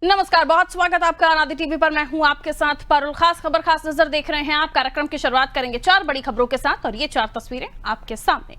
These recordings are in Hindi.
नमस्कार, बहुत स्वागत आपका अनादि टीवी पर। मैं हूं आपके साथ पारुल। खास खबर खास नजर देख रहे हैं आप। कार्यक्रम की शुरुआत करेंगे 4 बड़ी खबरों के साथ और ये 4 तस्वीरें आपके सामने।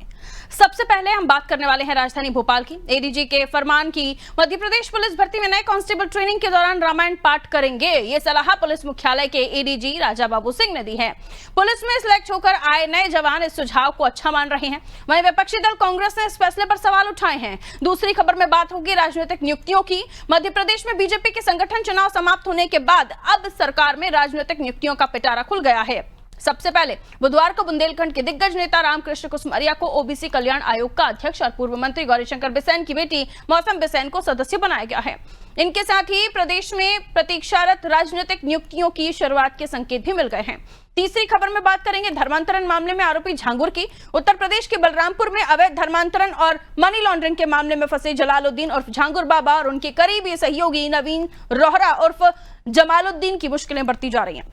सबसे पहले हम बात करने वाले हैं राजधानी भोपाल की। एडीजी के फरमान की मध्य प्रदेश पुलिस भर्ती में नए कांस्टेबल ट्रेनिंग के दौरान रामायण पाठ करेंगे। ये सलाह पुलिस मुख्यालय के एडीजी राजा बाबू सिंह ने दी है। पुलिस में सिलेक्ट होकर आए नए जवान इस सुझाव को अच्छा मान रहे हैं। वहीं विपक्षी दल कांग्रेस ने इस फैसले पर सवाल उठाए हैं। दूसरी खबर में बात होगी राजनीतिक नियुक्तियों की। मध्य प्रदेश में बीजेपी के संगठन चुनाव समाप्त होने के बाद अब सरकार में राजनीतिक नियुक्तियों का पिटारा खुल गया है। सबसे पहले बुधवार को बुंदेलखंड के दिग्गज नेता रामकृष्ण कुसमरिया को ओबीसी कल्याण आयोग का अध्यक्ष और पूर्व मंत्री गौरीशंकर बिसेन की बेटी मौसम बिसेन को सदस्य बनाया गया है। इनके साथ ही प्रदेश में प्रतीक्षारत राजनीतिक नियुक्तियों की शुरुआत के संकेत भी मिल गए हैं। तीसरी खबर में बात करेंगे धर्मांतरण मामले में आरोपी झांगुर की। उत्तर प्रदेश के बलरामपुर में अवैध धर्मांतरण और मनी लॉन्ड्रिंग के मामले में फंसे जलालुद्दीन उर्फ झांगुर बाबा और उनके करीबी सहयोगी नवीन रोहरा उर्फ जमालुद्दीन की मुश्किलें बढ़ती जा रही हैं।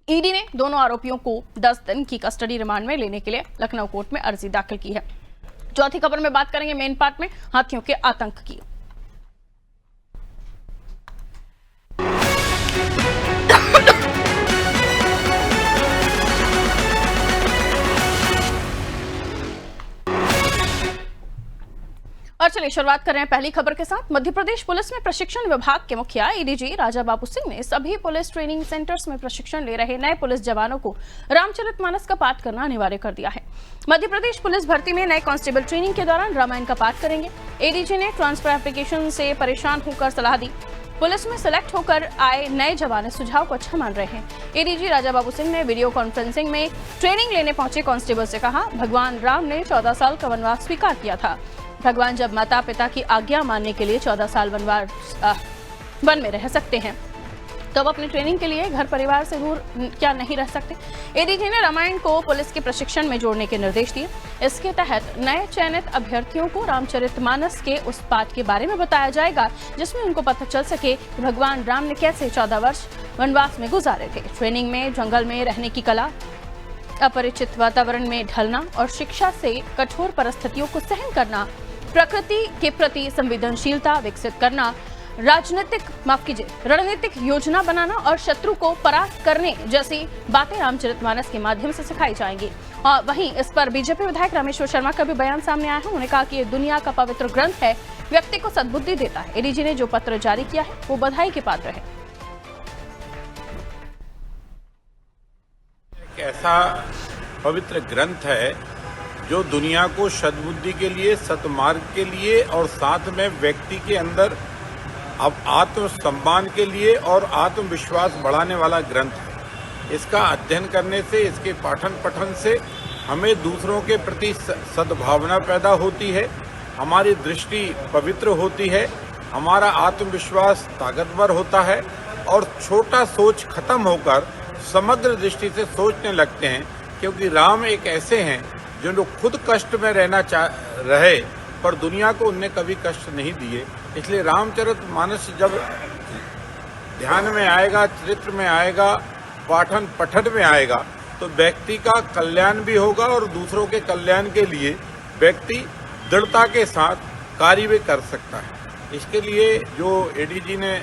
ईडी ने दोनों आरोपियों को 10 दिन की कस्टडी रिमांड में लेने के लिए लखनऊ कोर्ट में अर्जी दाखिल की है। चौथी खबर में बात करेंगे मेन पार्ट में हाथियों के आतंक की। और चलिए शुरुआत कर रहे हैं पहली खबर के साथ। मध्य प्रदेश पुलिस में प्रशिक्षण विभाग के मुखिया एडीजी राजा बाबू सिंह ने सभी पुलिस ट्रेनिंग सेंटर्स में प्रशिक्षण ले रहे नए पुलिस जवानों को रामचरितमानस का पाठ करना अनिवार्य कर दिया है। मध्य प्रदेश पुलिस भर्ती में नए कांस्टेबल ट्रेनिंग के दौरान रामायण का पाठ करेंगे। एडीजी ने ट्रांसफर एप्लीकेशन से परेशान होकर सलाह दी। पुलिस में सिलेक्ट होकर आए नए जवान इस सुझाव को अच्छा मान रहे हैं। एडीजी राजा बाबू सिंह ने वीडियो कॉन्फ्रेंसिंग में ट्रेनिंग लेने पहुंचे कांस्टेबल से कहा, भगवान राम ने 14 साल का वनवास स्वीकार किया था। भगवान जब माता पिता की आज्ञा मानने के लिए 14 साल वन में रह सकते हैं, तो अब अपनी ट्रेनिंग के लिए घर परिवार से दूर क्या नहीं रह सकते। एडीजी ने रामायण को पुलिस के प्रशिक्षण में जोड़ने के निर्देश दिए। इसके तहत नए चयनित अभ्यर्थियों को रामचरितमानस के उस पाठ के बारे में बताया जाएगा जिसमें उनको पता चल सके कि भगवान राम ने कैसे 14 वर्ष वनवास में गुजारे थे। ट्रेनिंग में जंगल में रहने की कला, अपरिचित वातावरण में ढलना और शिक्षा से कठोर परिस्थितियों को सहन करना, प्रकृति के प्रति संवेदनशीलता विकसित करना, रणनीतिक योजना बनाना और शत्रु को परास्त करने जैसी बातें रामचरितमानस के माध्यम से सिखाई जाएंगी। और वहीं इस पर बीजेपी विधायक रामेश्वर शर्मा का भी बयान सामने आया है। उन्होंने कहा कि ये दुनिया का पवित्र ग्रंथ है, व्यक्ति को सद्बुद्धि देता है। एडीजी ने जो पत्र जारी किया है वो बधाई के पात्र है। ऐसा पवित्र ग्रंथ है जो दुनिया को सद्बुद्धि के लिए, सतमार्ग के लिए और साथ में व्यक्ति के अंदर अब आत्मसम्मान के लिए और आत्मविश्वास बढ़ाने वाला ग्रंथ है। इसका अध्ययन करने से, इसके पाठन पठन से हमें दूसरों के प्रति सद्भावना पैदा होती है, हमारी दृष्टि पवित्र होती है, हमारा आत्मविश्वास ताकतवर होता है और छोटा सोच खत्म होकर समग्र दृष्टि से सोचने लगते हैं। क्योंकि राम एक ऐसे हैं जो लोग खुद कष्ट में रहे पर दुनिया को उनने कभी कष्ट नहीं दिए। इसलिए रामचरितमानस जब ध्यान में आएगा, चरित्र में आएगा, पाठन पठन में आएगा तो व्यक्ति का कल्याण भी होगा और दूसरों के कल्याण के लिए व्यक्ति दृढ़ता के साथ कार्य भी कर सकता है। इसके लिए जो एडीजी ने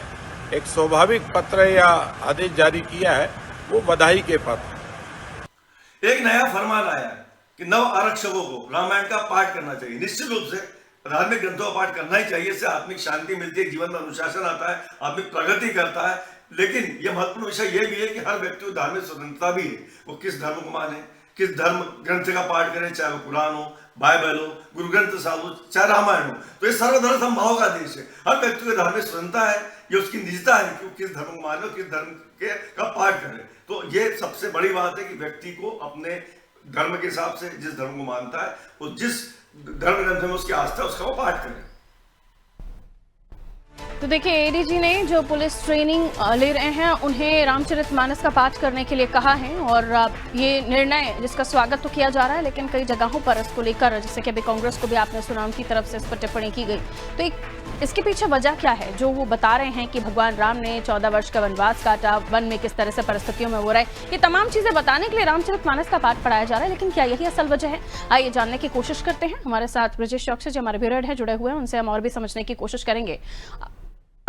एक स्वाभाविक पत्र या आदेश जारी किया है वो बधाई के पात्र है। एक नया फरमान आया है कि नव आरक्षकों को रामायण का पाठ करना चाहिए। निश्चित रूप से धार्मिक ग्रंथों का पाठ करना ही चाहिए। इससे आत्मिक शांति मिलती है, जीवन में अनुशासन आता है, आत्मिक प्रगति करता है। लेकिन यह महत्वपूर्ण विषय यह भी है कि हर व्यक्ति को धार्मिक स्वतंत्रता भी है। वो किस धर्म को माने, किस धर्म ग्रंथ का पाठ करें, चाहे वो कुरान हो, बाइबल हो, गुरु ग्रंथ साहिब हो, चाहे रामायण हो। तो ये सर्वधर्म समभाव का देश है। हर व्यक्ति को धार्मिक स्वतंत्रता है, ये उसकी निजता है कि वो किस धर्म को माने, किस धर्म का पाठ करे। तो ये सबसे बड़ी बात है कि व्यक्ति को अपने धर्म के हिसाब से जिस धर्म को मानता है, वो जिस धर्म ग्रंथ में उसकी आस्था है उसका वो पाठ करे। तो देखिए, एडीजी ने जो पुलिस ट्रेनिंग ले रहे हैं उन्हें रामचरितमानस का पाठ करने के लिए कहा है और ये निर्णय जिसका स्वागत तो किया जा रहा है, लेकिन कई जगहों पर इसको लेकर, जैसे कि अभी कांग्रेस को भी आपने सुना, उनकी तरफ से इस पर टिप्पणी की गई। तो इसके पीछे वजह क्या है? जो वो बता रहे हैं कि भगवान राम ने 14 वर्ष का वनवास काटा, वन में किस तरह से परिस्थितियों में वो रहे, ये तमाम चीजें बताने के लिए रामचरितमानस का पाठ पढ़ाया जा रहा है। लेकिन क्या यही असल वजह है? आइए जानने की कोशिश करते हैं। हमारे साथ ब्रजेश चौक से जो हमारे ब्यूरो हेड है जुड़े हुए हैं, उनसे हम और भी समझने की कोशिश करेंगे।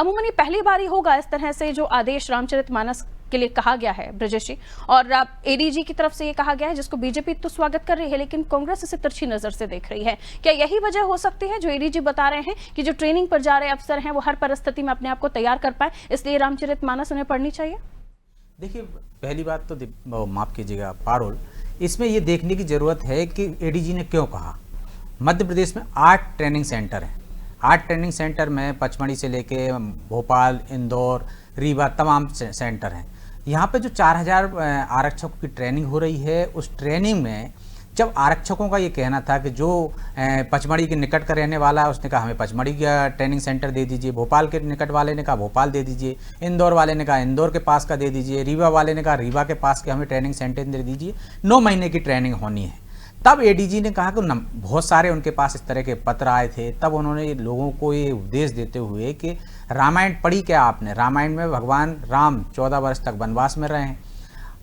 अमूमन ये पहली बार ही होगा इस तरह से जो आदेश रामचरितमानस के लिए कहा गया है ब्रजेश जी, और एडीजी की तरफ से ये कहा गया है जिसको बीजेपी तो स्वागत कर रही है लेकिन कांग्रेस इसे तिरछी नजर से देख रही है। क्या यही वजह हो सकती है जो एडीजी बता रहे हैं कि जो ट्रेनिंग पर जा रहे अफसर हैं वो हर परिस्थिति में अपने आप को तैयार कर पाए, इसलिए रामचरितमानस उन्हें पढ़नी चाहिए? देखिए, पहली बात तो माफ कीजिएगा पारुल, इसमें ये देखने की जरूरत है कि एडीजी ने क्यों कहा। मध्य प्रदेश में 8 ट्रेनिंग सेंटर हैं। 8 ट्रेनिंग सेंटर में पचमढ़ी से लेके भोपाल, इंदौर, रीवा तमाम सेंटर हैं। यहाँ पे जो 4000 आरक्षकों की ट्रेनिंग हो रही है, उस ट्रेनिंग में जब आरक्षकों का ये कहना था कि जो पचमढ़ी के निकट का रहने वाला है उसने कहा हमें पचमढ़ी का ट्रेनिंग सेंटर दे दीजिए, भोपाल के निकट वाले ने कहा भोपाल दे दीजिए, इंदौर वाले ने कहा इंदौर के पास का दे दीजिए, रीवा वाले ने कहा रीवा के पास के हमें ट्रेनिंग सेंटर दे दीजिए, 9 महीने की ट्रेनिंग होनी है। तब एडीजी ने कहा कि बहुत सारे उनके पास इस तरह के पत्र आए थे। तब उन्होंने लोगों को ये उपदेश देते हुए कि रामायण पढ़ी क्या आपने, रामायण में भगवान राम 14 वर्ष तक वनवास में रहे हैं,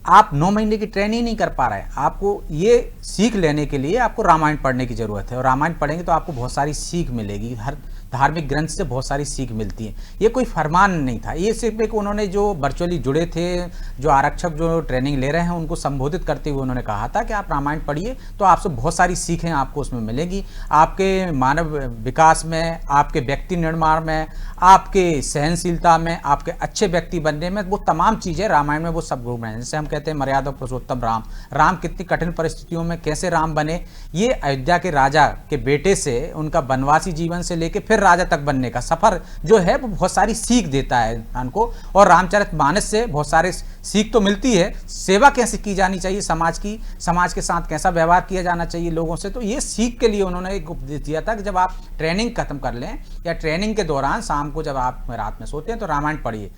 आप 9 महीने की ट्रेनिंग नहीं कर पा रहे हैं, आपको ये सीख लेने के लिए आपको रामायण पढ़ने की ज़रूरत है, और रामायण पढ़ेंगे तो आपको बहुत सारी सीख मिलेगी। हर धार्मिक ग्रंथ से बहुत सारी सीख मिलती है। ये कोई फरमान नहीं था, ये सिर्फ एक उन्होंने जो वर्चुअली जुड़े थे, जो आरक्षक जो ट्रेनिंग ले रहे हैं उनको संबोधित करते हुए उन्होंने कहा था कि आप रामायण पढ़िए तो आपसे बहुत सारी सीखें आपको उसमें मिलेंगी, आपके मानव विकास में, आपके व्यक्ति निर्माण में, आपके सहनशीलता में, आपके अच्छे व्यक्ति बनने में, वो तमाम चीज़ें रामायण में वो सब गुण हैं। जैसे हम कहते हैं मर्यादा पुरुषोत्तम राम कितनी कठिन परिस्थितियों में कैसे राम बने, ये अयोध्या के राजा के बेटे से उनका वनवासी जीवन से लेके फिर राजा तक बनने का सफर जो है वो बहुत सारी सीख देता है इंसान को। और रामचरितमानस से बहुत सारे सीख तो मिलती है, सेवा कैसे की जानी चाहिए समाज की, समाज के साथ कैसा व्यवहार किया जाना चाहिए लोगों से, तो ये सीख के लिए उन्होंने एक उपदेश दिया था कि जब आप ट्रेनिंग खत्म कर लें या ट्रेनिंग के दौरान शाम को जब आप रात में सोते हैं तो रामायण पढ़िए।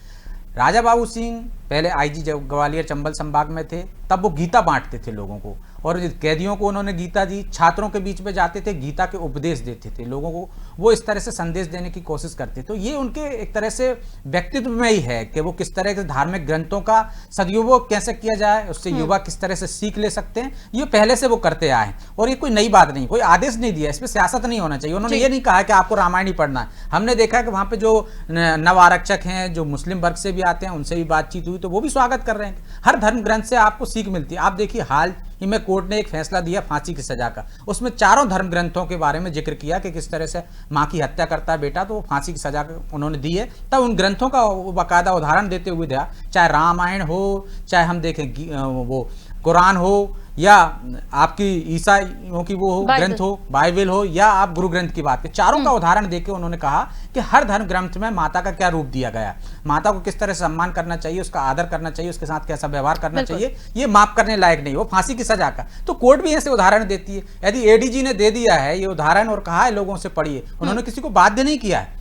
राजा बाबू सिंह पहले आईजी जब ग्वालियर चंबल संभाग में थे तब वो गीता बांटते थे लोगों को, और कैदियों को उन्होंने गीता दी, छात्रों के बीच में जाते थे, गीता के उपदेश देते थे लोगों को, वो इस तरह से संदेश देने की कोशिश करते थे। तो ये उनके एक तरह से व्यक्तित्व में ही है कि वो किस तरह के धार्मिक ग्रंथों का सदुपयोग कैसे किया जाए, उससे युवा किस तरह से सीख ले सकते हैं, ये पहले से वो करते आए हैं। और ये कोई नई बात नहीं, कोई आदेश नहीं दिया, इसमें सियासत नहीं होना चाहिए। उन्होंने ये नहीं कहा कि आपको रामायण ही पढ़ना है। हमने देखा कि वहाँ पे जो नव आरक्षक हैं, जो मुस्लिम वर्ग से भी आते हैं, उनसे भी बातचीत हुई तो वो भी स्वागत कर रहे हैं। हर धर्म ग्रंथ से आपको सीख मिलती है। आप देखिए हाल ही में कोर्ट ने एक फैसला दिया फांसी की सजा का, उसमें चारों धर्म ग्रंथों के बारे में जिक्र किया कि किस तरह से माँ की हत्या करता है बेटा तो वो फांसी की सजा उन्होंने दी है। तब उन ग्रंथों का बाकायदा उदाहरण देते हुए दिया, चाहे रामायण हो, चाहे हम देखें वो कुरान हो, या आपकी ईसाइयों की वो हो ग्रंथ हो, बाइबल हो, या आप गुरु ग्रंथ की बात करें, चारों का उदाहरण देके उन्होंने कहा कि हर धर्म ग्रंथ में माता का क्या रूप दिया गया, माता को किस तरह से सम्मान करना चाहिए, उसका आदर करना चाहिए, उसके साथ कैसा व्यवहार करना चाहिए, ये माफ करने लायक नहीं, वो फांसी की सजा का। तो कोर्ट भी ऐसे उदाहरण देती है। यदि एडीजी ने दे दिया है ये उदाहरण और कहा है लोगों से पढ़िए, उन्होंने किसी को बाध्य नहीं किया है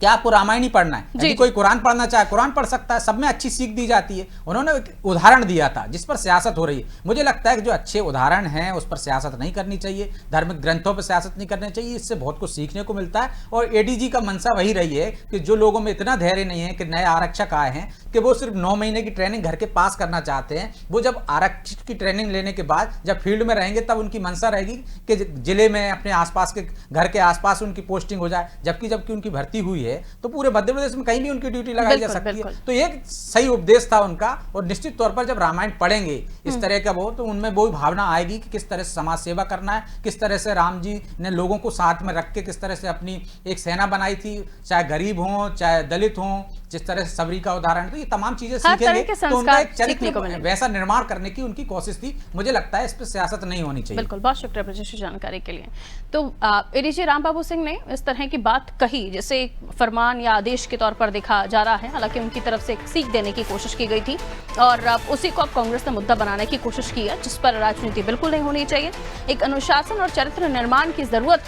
क्या आपको रामायण ही पढ़ना है, यदि कोई कुरान पढ़ना चाहे कुरान पढ़ सकता है, सब में अच्छी सीख दी जाती है। उन्होंने एक उदाहरण दिया था जिस पर सियासत हो रही है। मुझे लगता है कि जो अच्छे उदाहरण हैं उस पर सियासत नहीं करनी चाहिए, धार्मिक ग्रंथों पर सियासत नहीं करनी चाहिए, इससे बहुत कुछ सीखने को मिलता है। और एडीजी का मंशा वही रही है कि जो लोगों में इतना धैर्य नहीं है कि नए आरक्षक आए हैं कि वो सिर्फ 9 महीने की ट्रेनिंग घर के पास करना चाहते हैं, वो जब आरक्षक की ट्रेनिंग लेने के बाद जब फील्ड में रहेंगे तब उनकी मंशा रहेगी कि जिले में अपने आसपास के घर के आसपास उनकी पोस्टिंग हो जाए, जबकि उनकी भर्ती हुई है तो पूरे मध्य प्रदेश में कहीं भी उनकी ड्यूटी लगाई जा सकती है। तो ये सही उपदेश था उनका। और निश्चित तौर पर जब रामायण पढ़ेंगे इस तरह का वो, तो उनमें वो भावना आएगी कि किस तरह से समाज सेवा करना है, किस तरह से राम जी ने लोगों को साथ में रख के किस तरह से अपनी एक सेना बनाई थी, चाहे गरीब हों चाहे दलित हों, जिस तरह से सबरी का उदाहरण, तो ये तमाम चीजें सीखेंगे तो उनका एक चरित्र वैसा निर्माण करने की उनकी कोशिश थी। मुझे लगता है इस पर सियासत नहीं होनी चाहिए। बिल्कुल, बहुत शुक्रिया ब्रजेश जानकारी के लिए। तो एडीजी रामबाबू सिंह ने इस तरह की बात कही जिसे फरमान या आदेश के तौर पर देखा जा रहा है, हालांकि उनकी तरफ से एक सीख देने की कोशिश की गई थी और उसी को अब कांग्रेस ने मुद्दा बनाने की कोशिश की है, जिस पर राजनीति बिल्कुल नहीं होनी चाहिए। एक अनुशासन और चरित्र निर्माण की जरूरत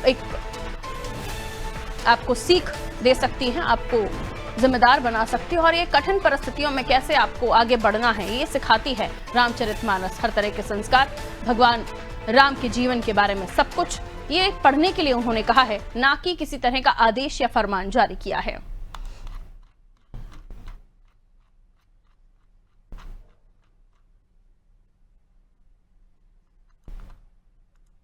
एक आपको सीख दे सकती है, आपको जिम्मेदार बना सकती है, और ये कठिन परिस्थितियों में कैसे आपको आगे बढ़ना है ये सिखाती है रामचरितमानस। हर तरह के संस्कार, भगवान राम के जीवन के बारे में सब कुछ ये पढ़ने के लिए उन्होंने कहा है, ना कि किसी तरह का आदेश या फरमान जारी किया है।